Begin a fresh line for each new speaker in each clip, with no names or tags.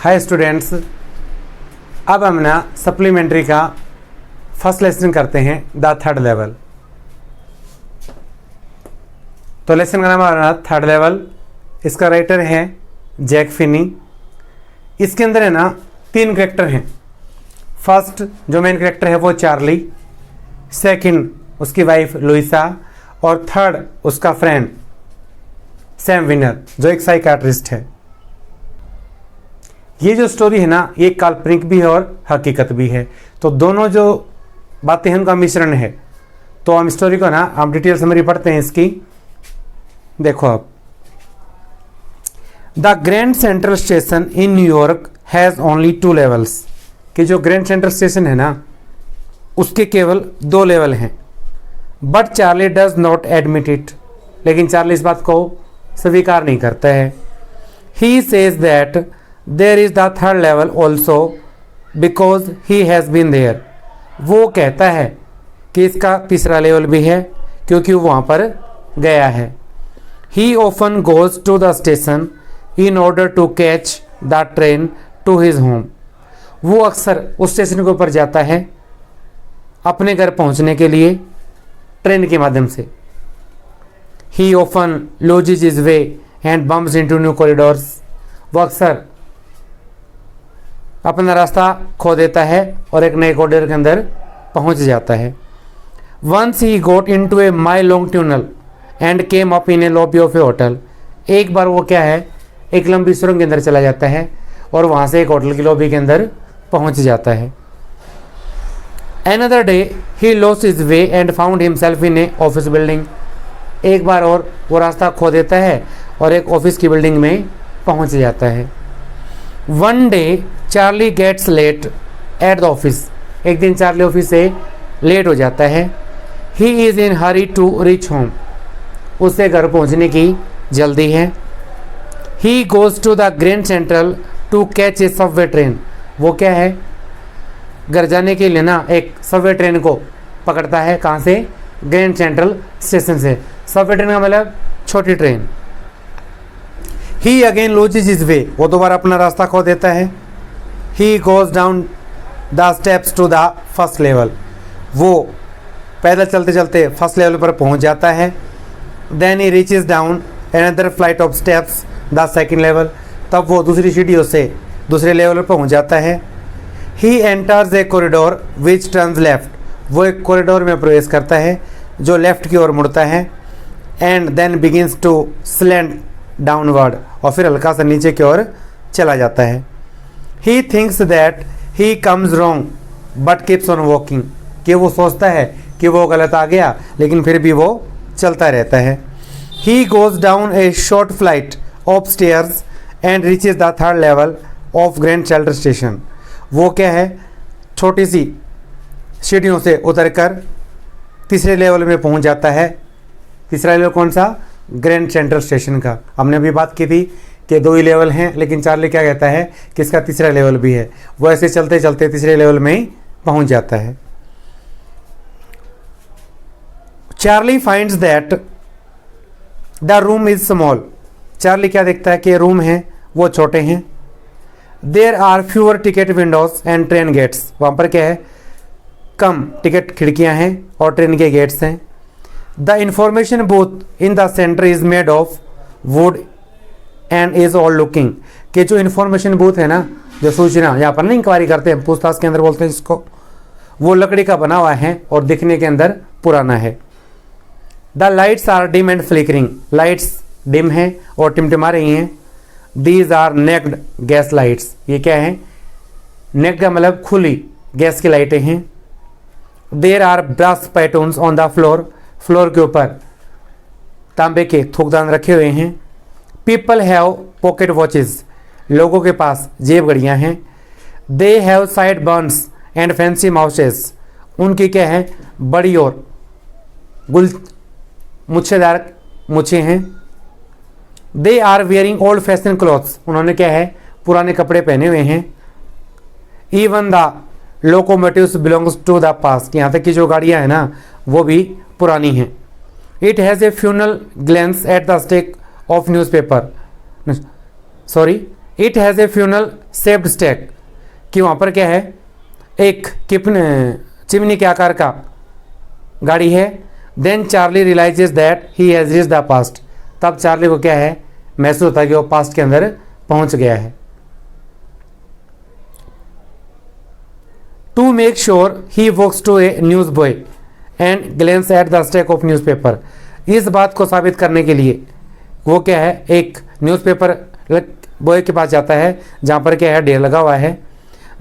Hi students, अब हम ना सप्लीमेंट्री का फर्स्ट लेसन करते हैं, द थर्ड लेवल। तो लेसन का नाम आ रहा थर्ड लेवल। इसका राइटर है जैक फिनी। इसके अंदर है ना 3 कैरेक्टर हैं। फर्स्ट जो मेन कैरेक्टर है वो चार्ली, सेकंड उसकी वाइफ लुइसा और थर्ड उसका फ्रेंड सैम विनर जो एक साइकाट्रिस्ट है। ये जो स्टोरी है ना ये काल्पनिक भी है और हकीकत भी है, तो दोनों जो बातें हैं उनका मिश्रण है। तो हम स्टोरी को ना हम डिटेल समरी पढ़ते हैं इसकी। देखो आप, the grand central station in New York has only 2 levels. कि जो ग्रैंड सेंट्रल स्टेशन है ना उसके केवल 2 लेवल हैं। But Charlie does not admit it, लेकिन चार्ली इस बात को स्वीकार नहीं करता है। He says that there is the third level also because he has been there. वो कहता है कि इसका तीसरा लेवल भी है क्योंकि वो वहाँ पर गया है। He often goes to the station in order to catch the train to his home. वो अक्सर उस स्टेशन के ऊपर जाता है अपने घर पहुँचने के लिए ट्रेन के माध्यम से। ही often loses his way and bumps into new corridors. वो अक्सर अपना रास्ता खो देता है और एक नए कॉरिडोर के अंदर पहुंच जाता है। Once he got into a mile long tunnel and came up in a lobby of a hotel. एक बार वो क्या है एक लंबी सुरंग के अंदर चला जाता है और वहाँ से एक होटल की लॉबी के अंदर पहुँच जाता है। Another day he lost his way and found himself in a office building। एक बार और वो रास्ता खो देता है और एक ऑफिस की बिल्डिंग में पहुँच जाता है। One day Charlie gets late at the office. एक दिन चार्ली ऑफिस से लेट हो जाता है। He is in hurry to reach home. उसे घर पहुंचने की जल्दी है। He goes to the grand central to catch a subway train. वो क्या है घर जाने के लिए ना एक सबवे ट्रेन को पकड़ता है। कहाँ से? ग्रैंड सेंट्रल स्टेशन से। सबवे ट्रेन का मतलब छोटी ट्रेन। He again loses his way. वो दोबारा अपना रास्ता खो देता है। He goes down the steps to the first level. वो पैदल चलते चलते फर्स्ट लेवल पर पहुंच जाता है। Then he reaches down another flight of steps the second level. तब वो दूसरी सीढ़ियों से दूसरे लेवल पर पहुंच जाता है। He enters A corridor which turns left. वो एक कॉरिडोर में प्रवेश करता है जो लेफ्ट की ओर मुड़ता है। And then begins to slant downward. और फिर हल्का सा नीचे की ओर चला जाता है। He thinks that he comes wrong but keeps on walking. कि वो सोचता है कि वो गलत आ गया लेकिन फिर भी वो चलता रहता है। He goes down A short flight of stairs and reaches the third level of grand central station. वो क्या है छोटी सी सीढ़ियों से उतरकर तीसरे लेवल में पहुंच जाता है। तीसरा लेवल कौन सा? ग्रैंड सेंट्रल स्टेशन का। हमने अभी बात की थी कि 2 ही लेवल हैं, लेकिन चार्ली क्या कहता है कि इसका तीसरा लेवल भी है। वो ऐसे चलते चलते तीसरे लेवल में ही पहुंच जाता है। Charlie finds that the room is small. Charlie क्या देखता है कि रूम है वो छोटे हैं। There are fewer ticket windows and train gates. वहाँ पर क्या है कम टिकट खिड़कियाँ हैं और ट्रेन के गेट्स हैं। The information booth in the centre is made of would and is all looking. कि जो इन्फॉर्मेशन बूथ है ना जो सूचना यहाँ पर ना इंक्वायरी करते हैं पूछताछ के अंदर बोलते हैं जिसको, वो लकड़ी का बना हुआ है और दिखने के अंदर पुराना है। The lights are dim and flickering. Lights dim है और टिमटिमा रही हैं। These are naked gas lights. ये क्या है? नेक्ड का मतलब खुली गैस की लाइटें हैं। There are brass patterns on the floor. Floor के ऊपर तांबे के थूकदान रखे हुए हैं। People have pocket watches. लोगों के पास जेब घड़ियाँ हैं। They have sideburns and fancy moustaches. उनकी क्या है बड़ी और मुच्छेदार मुच्छे हैं। They are wearing old fashion clothes. उन्होंने क्या है पुराने कपड़े पहने हुए हैं। Even the locomotives belongs to the past. यहाँ तक की जो गाड़ियाँ हैं ना वो भी पुरानी हैं। It has a funnel glance at the stack of newspaper. Sorry it has a funnel shaped stack, कि वहाँ पर क्या है, एक चिमनी के आकार का गाड़ी है। Then Charlie realises that he has reached the past, तब चार्ली को क्या है, महसूस होता है कि वो पास्ट के अंदर पहुंच गया है। To make sure he walks to a newsboy and glances at the stack of newspaper, इस बात को साबित करने के लिए वो क्या है, एक न्यूज़पेपर बॉय के पास जाता है जहाँ पर क्या है, ढेर लगा हुआ है।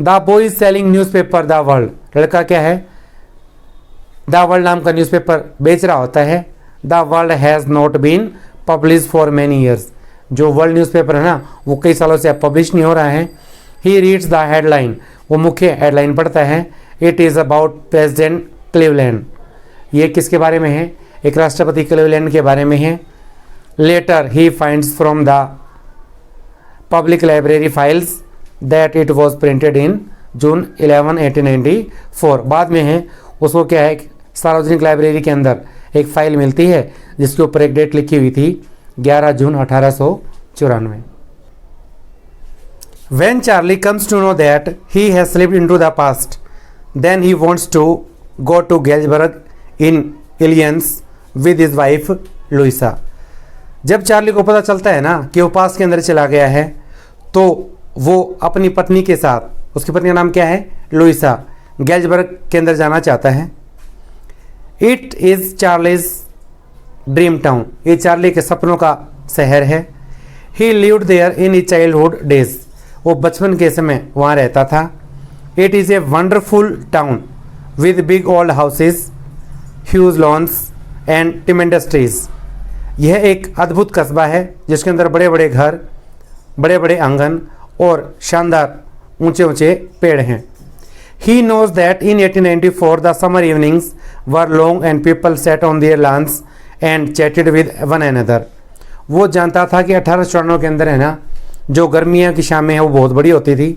The boy is selling newspaper the world, लड़का क्या है, द वर्ल्ड नाम का न्यूज़पेपर बेच रहा होता है। The world has not been publish for many years, जो वर्ल्ड न्यूज़पेपर है ना वो कई सालों से पब्लिश नहीं हो रहा है। ही रीड्स द हेडलाइन, वो मुख्य हेडलाइन पढ़ता है। It is about president Cleveland, ये किसके बारे में है, एक राष्ट्रपति क्लीवलैंड के बारे में है। Later he finds from the public library files that it was printed in June 11, 1894, बाद में है उसको क्या है, सार्वजनिक लाइब्रेरी के अंदर एक फाइल मिलती है जिसके ऊपर एक डेट लिखी हुई थी 11 जून 1894। When Charlie comes to know that he has slipped into the past, then he wants to go to Galesburg in Illinois with his wife Louisa. जब चार्ली को पता चलता है ना कि वो पास्ट के अंदर चला गया है, तो वो अपनी पत्नी के साथ, उसकी पत्नी का नाम क्या है, लुइसा, गैल्सबर्ग के अंदर जाना चाहता है। It is Charlie's dream town, ये चार्ली के सपनों का शहर है। He lived there in he childhood days, वो बचपन के समय वहाँ रहता था। It is a wonderful town with big old houses, huge lawns and tremendous trees, यह एक अद्भुत कस्बा है जिसके अंदर बड़े बड़े घर, बड़े बड़े आंगन और शानदार ऊंचे ऊंचे पेड़ हैं। He knows that in 1894 the summer evenings were long and people sat on their lawns and chatted with one another. वो जानता था कि 1894 के अंदर है ना, जो गर्मियों की शामें हैं वो बहुत बड़ी होती थी,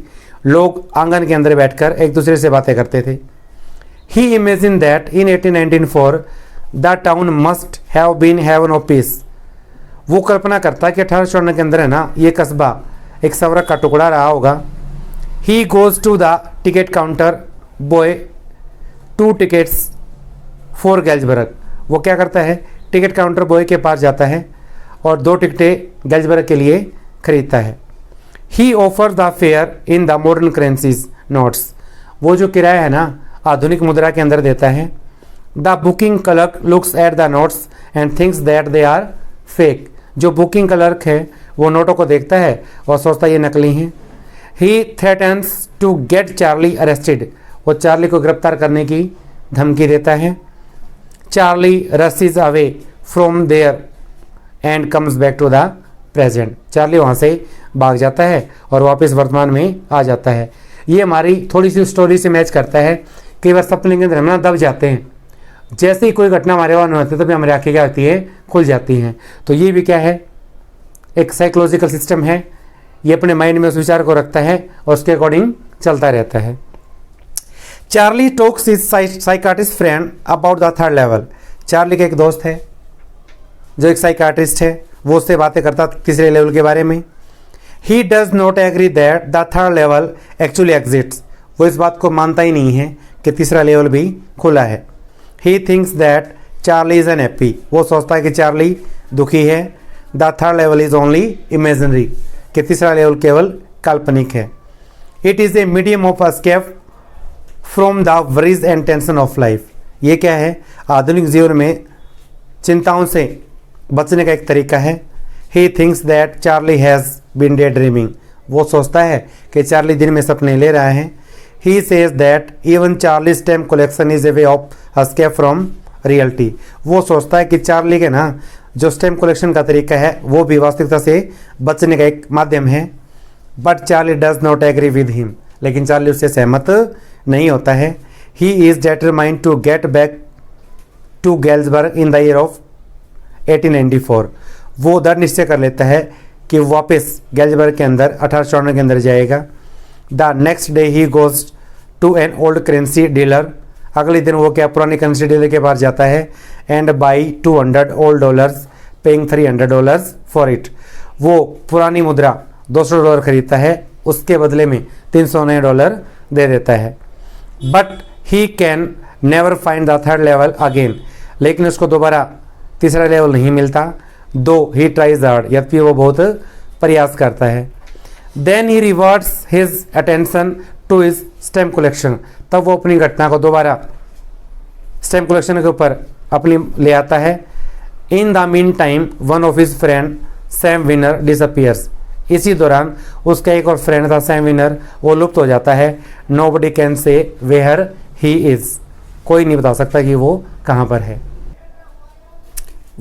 लोग आंगन के अंदर बैठकर एक दूसरे से बातें करते थे। He imagined that in 1894 the town must have been heaven of peace. वो कल्पना करता कि 1894 के अंदर है ना, ये कस्बा एक स्वर्ग का टुकड़ा रहा होगा। He goes to the ticket counter boy 2 tickets for Galesburg. वो क्या करता है, टिकट काउंटर बॉय के पास जाता है और 2 टिकटें गैल्सबर्ग के लिए खरीदता है। He offers the fare in the modern currencies notes. वो जो किराया है ना आधुनिक मुद्रा के अंदर देता है। The booking clerk looks at the notes and thinks that they are fake. जो बुकिंग क्लर्क है वो नोटों को देखता है और सोचता है ये नकली हैं। He threatens to get Charlie arrested. वो चार्ली को गिरफ्तार करने की धमकी देता है। Charlie rushes away from there and comes back to the present. Charlie वहाँ से भाग जाता है और वापस वर्तमान में आ जाता है। ये हमारी थोड़ी सी स्टोरी से मैच करता है। कई बार सपने के अंदर हम ना दब जाते हैं, जैसे ही कोई घटना हमारे वहाँ होती है तो भी हमारी आँखें क्या होती है, खुल जाती हैं। तो ये भी क्या है, एक साइकोलॉजिकल सिस्टम है, ये अपने माइंड में उस विचार को रखता है और उसके अकॉर्डिंग चलता रहता है। Charlie talks his psychiatrist friend about the third level. Charlie का एक दोस्त है जो एक साइकाट्रिस्ट है, वो उससे बातें करता तीसरे लेवल के बारे में। He does not agree that the third level actually exists. वो इस बात को मानता ही नहीं है कि तीसरा लेवल भी खुला है। He thinks that Charlie is unhappy. वो सोचता है कि चार्ली दुखी है। The third level is only imaginary, कि तीसरा लेवल केवल काल्पनिक है। It is a medium of escape from the worries and tension of life. ये क्या है, आधुनिक जीवन में चिंताओं से बचने का एक तरीका है। He thinks that Charlie has been day dreaming. वो सोचता है कि चार्ली दिन में सपने ले रहा है। He says that even Charlie stamp collection is a way of escape from reality. वो सोचता है कि चार्ली के ना जो स्टैम्प कलेक्शन का तरीका है वो भी वास्तविकता से बचने का एक माध्यम है। But Charlie does not agree with him. लेकिन चार्ली उससे सहमत नहीं होता है। He is determined to get back to Galesburg in the year of 1894। वो दृढ़ निश्चय कर लेता है कि वापस गैल्सबर्ग के अंदर 1894 के अंदर जाएगा। The next day he goes to an old currency dealer. अगले दिन वो क्या पुरानी करेंसी डीलर के पास जाता है and by 200 old dollars paying $300 for it. वो पुरानी मुद्रा $200 खरीदता है, उसके बदले में $300 दे देता है। But he can never find the third level again, लेकिन उसको दोबारा तीसरा लेवल नहीं मिलता। दो ही ट्राइज हार्ड, यद्यपि वो बहुत प्रयास करता है। Then he reverts his attention to his stamp collection, तब वो अपनी घटना को दोबारा स्टैम्प कलेक्शन के ऊपर अपनी ले आता है। In the mean time one of his friend Sam winner disappears, इसी दौरान उसका एक और फ्रेंड था सैम विनर, वो लुप्त हो जाता है। Nobody can say where he is, कोई नहीं बता सकता कि वो कहाँ पर है।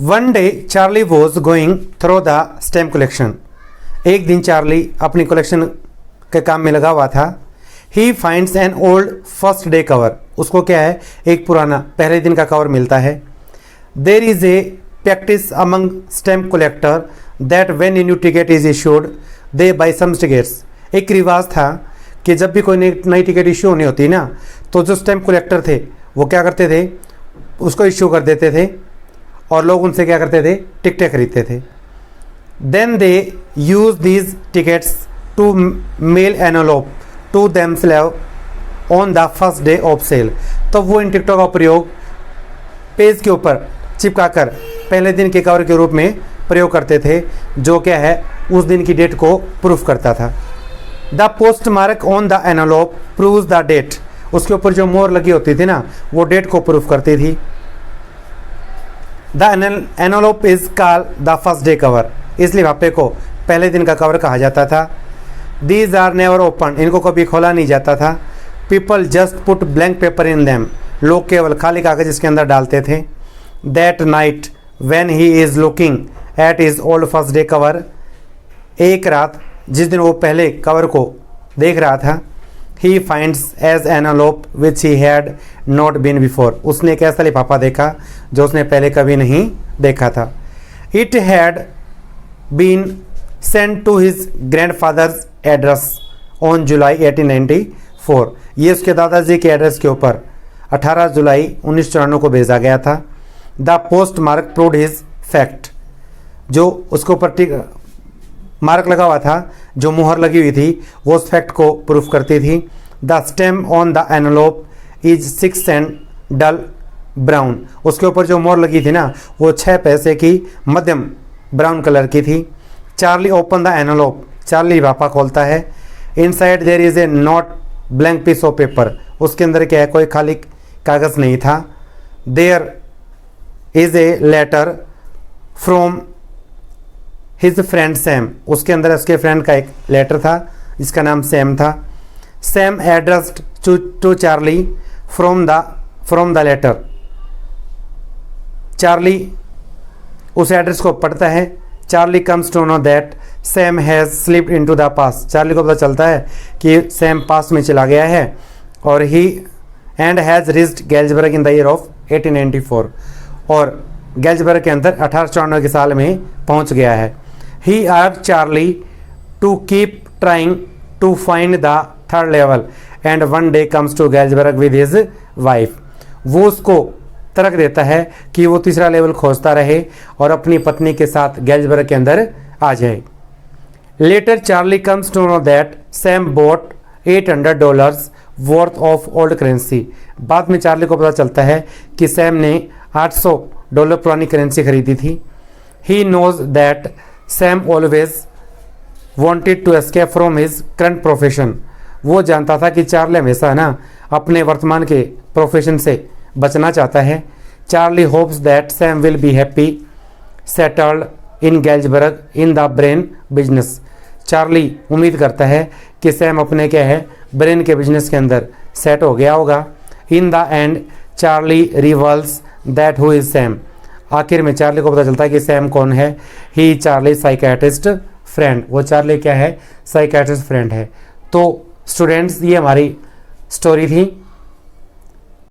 One day Charlie was going through the stamp collection, एक दिन चार्ली अपनी कलेक्शन के काम में लगा हुआ था। He finds an old first day cover, उसको क्या है, एक पुराना पहले दिन का कवर मिलता है। There is a practice among stamp collector that when a new ticket is issued they buy some tickets, एक रिवाज था कि जब भी कोई नई टिकट इशू होनी होती ना, तो जो स्टैम्प कलेक्टर थे वो क्या करते थे, उसको इशू कर देते थे और लोग उनसे क्या करते थे, टिकटें खरीदते थे। Then they use these tickets to mail envelope to themselves on the first day of sale, तो वो इन टिकटों का प्रयोग पेज के ऊपर चिपकाकर पहले दिन के कवर के रूप में प्रयोग करते थे, जो क्या है, उस दिन की डेट को प्रूफ करता था। The postmark on the envelope proves the date, उसके ऊपर जो मोहर लगी होती थी ना, वो डेट को प्रूफ करती थी। The envelope is called the first day cover, इसलिए लिफाफे को पहले दिन का कवर कहा जाता था। दीज आर नेवर ओपन, इनको कभी खोला नहीं जाता था। People just put blank paper in them, लोग केवल खाली कागज इसके अंदर डालते थे। That night when he is looking at his old first day cover, एक रात जिस दिन वो पहले कवर को देख रहा था, he finds as envelope which he had not been before, उसने एक ऐसा लिफाफा देखा जो उसने पहले कभी नहीं देखा था। It had been sent to his grandfather's address on July 1894, ये उसके दादाजी के एड्रेस के ऊपर 18 जुलाई 1994 को भेजा गया था। The post mark proved his fact, जो उसके ऊपर मार्क लगा हुआ था, जो मुहर लगी हुई थी, वो उस फैक्ट को प्रूफ करती थी। The stamp on the envelope is 6 cent dull brown, उसके ऊपर जो मोहर लगी थी ना, वो 6 पैसे की मध्यम ब्राउन कलर की थी। Charlie open the envelope, Charlie लिफाफा खोलता है। Inside there is a not blank piece of paper, उसके अंदर क्या है, कोई खाली कागज़ नहीं था। There is a letter from his friend Sam, उसके अंदर उसके फ्रेंड का एक लेटर था जिसका नाम सैम था। Sam addressed to Charlie from the letter, Charlie उस एड्रेस को पढ़ता है। Charlie comes to know that Sam has slipped into the past, Charlie को पता चलता है कि सैम पास्ट में चला गया है और he and has reached Galesburg in the year of 1894, और गैल्सबर्ग के अंदर 1894 के साल में पहुंच गया है। He asked Charlie to keep trying to find the third level and one day comes to Galesburg with his wife, वो उसको तर्क देता है कि वो तीसरा लेवल खोजता रहे और अपनी पत्नी के साथ गैल्सबर्ग के अंदर आ जाए। Letter Charlie comes to know that Sam bought $800 worth of old currency, बाद में चार्ली को पता चलता है कि सैम ने $800 पुरानी करेंसी खरीदी थी। He knows that Sam always wanted to escape from his current profession, वो जानता था कि चार्ली हमेशा ना अपने वर्तमान के प्रोफेशन से बचना चाहता है। Charlie hopes that Sam will be happy settled in Galesburg in the brain business, Charlie उम्मीद करता है कि सैम अपने क्या है, ब्रेन के बिजनेस के अंदर सेट हो गया होगा। In the end Charlie reveals that who is Sam, आखिर में चार्ली को पता चलता है कि सैम कौन है। ही चार्ली साइकेट्रिस्ट फ्रेंड, वो चार्ली क्या है, साइकेट्रिस्ट फ्रेंड है। तो स्टूडेंट्स, ये हमारी स्टोरी थी।